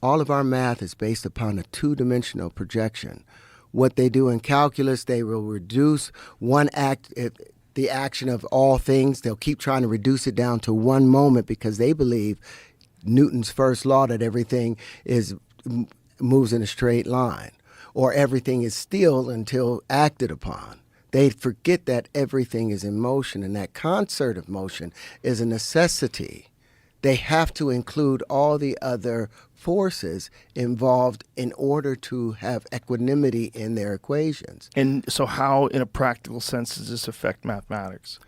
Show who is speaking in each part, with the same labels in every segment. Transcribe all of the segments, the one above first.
Speaker 1: all of our math is based upon a two-dimensional projection. What they do in calculus, they will reduce the action of all things. They'll keep trying to reduce it down to one moment because they believe Newton's first law that everything moves in a straight line, or everything is still until acted upon. They forget that everything is in motion, and that concert of motion is a necessity. They have to include all the other forces involved in order to have equanimity in their equations.
Speaker 2: And so how, in a practical sense, does this affect mathematics?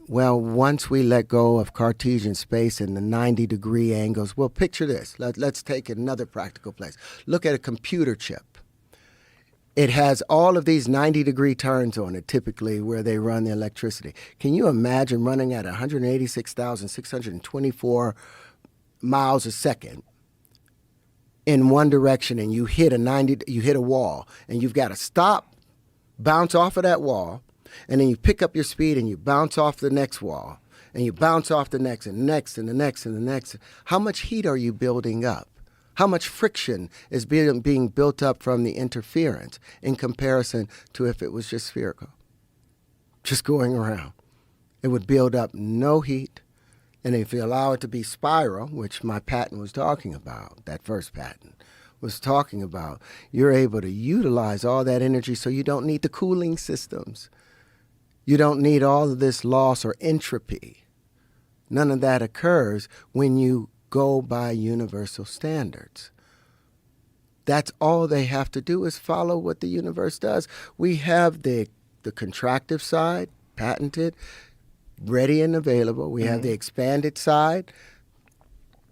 Speaker 1: Well, once we let go of Cartesian space and the 90-degree angles, well, picture this. Let's take another practical place. Look at a computer chip. It has all of these 90-degree turns on it, typically, where they run the electricity. Can you imagine running at 186,624 miles a second in one direction, and you hit a wall, and you've got to stop, bounce off of that wall, and then you pick up your speed and you bounce off the next wall, and you bounce off the next and next and the next and the next. How much heat are you building up? How much friction is being built up from the interference in comparison to if it was just spherical, just going around? It would build up no heat. And if you allow it to be spiral, which my patent was talking about, that first patent was talking about, you're able to utilize all that energy so you don't need the cooling systems. You don't need all of this loss or entropy. None of that occurs when you go by universal standards. That's all they have to do is follow what the universe does. We have the contractive side, patented, ready and available. We have the expanded side,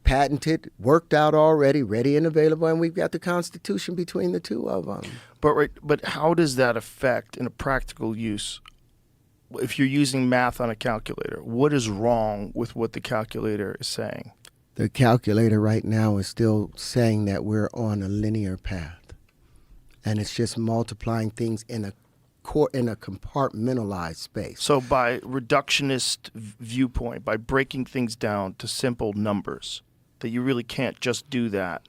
Speaker 1: patented, worked out already, ready and available, and we've got the Constitution between the two of them.
Speaker 2: But how does that affect, in a practical use, if you're using math on a calculator? What is wrong with what the calculator is saying?
Speaker 1: The calculator right now is still saying that we're on a linear path, and it's just multiplying things in a compartmentalized space.
Speaker 2: So by reductionist viewpoint, by breaking things down to simple numbers, that you really can't just do that.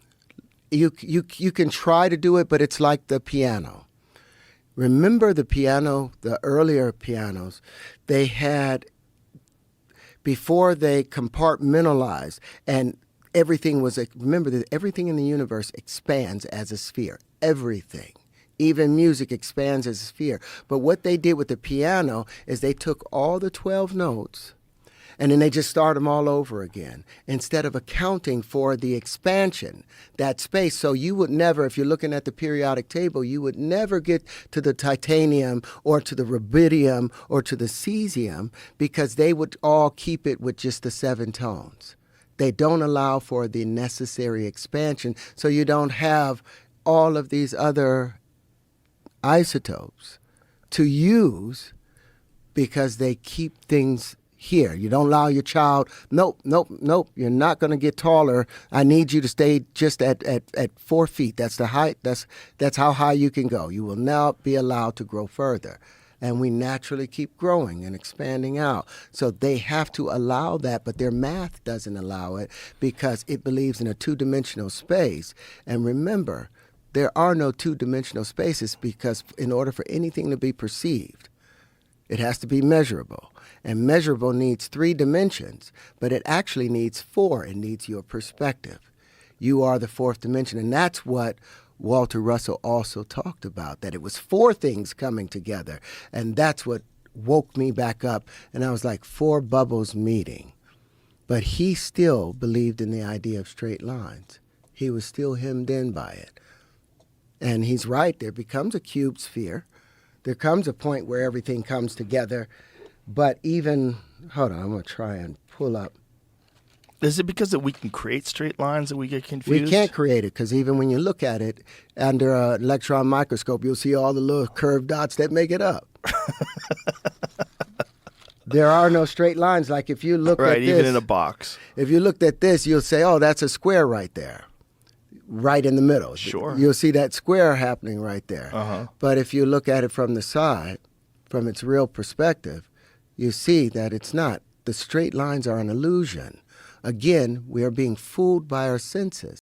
Speaker 1: You can try to do it, but it's like the piano. Remember the piano, the earlier pianos, they had, before they compartmentalized, and everything was, remember that everything in the universe expands as a sphere. Everything. Even music expands as a sphere. But what they did with the piano is they took all the 12 notes and then they just start them all over again instead of accounting for the expansion, that space. So you would never, if you're looking at the periodic table, you would never get to the titanium or to the rubidium or to the cesium because they would all keep it with just the 7 tones. They don't allow for the necessary expansion, so you don't have all of these other isotopes to use because they keep things here. You don't allow your child, nope, you're not going to get taller. I need you to stay just at 4 feet. That's the height. That's how high you can go. You will now be allowed to grow further. And we naturally keep growing and expanding out. So they have to allow that, but their math doesn't allow it because it believes in a two-dimensional space. And remember, there are no two-dimensional spaces because in order for anything to be perceived, it has to be measurable. And measurable needs 3 dimensions, but it actually needs 4. It needs your perspective. You are the 4th dimension, and that's what Walter Russell also talked about, that it was 4 things coming together, and that's what woke me back up, and I was like 4 bubbles meeting. But he still believed in the idea of straight lines. He was still hemmed in by it. And he's right, there becomes a cube sphere. There comes a point where everything comes together. But even, hold on, I'm going to try and pull up.
Speaker 2: Is it because that we can create straight lines that we get confused?
Speaker 1: We can't create it because even when you look at it under an electron microscope, you'll see all the little curved dots that make it up. There are no straight lines. Like if you look at this.
Speaker 2: Right, even in a box.
Speaker 1: If you looked at this, you'll say, oh, that's a square right there. Right in the middle.
Speaker 2: Sure.
Speaker 1: You'll see that square happening right there.
Speaker 2: Uh-huh.
Speaker 1: But if you look at it from the side, from its real perspective, you see that it's not. The straight lines are an illusion. Again, we are being fooled by our senses.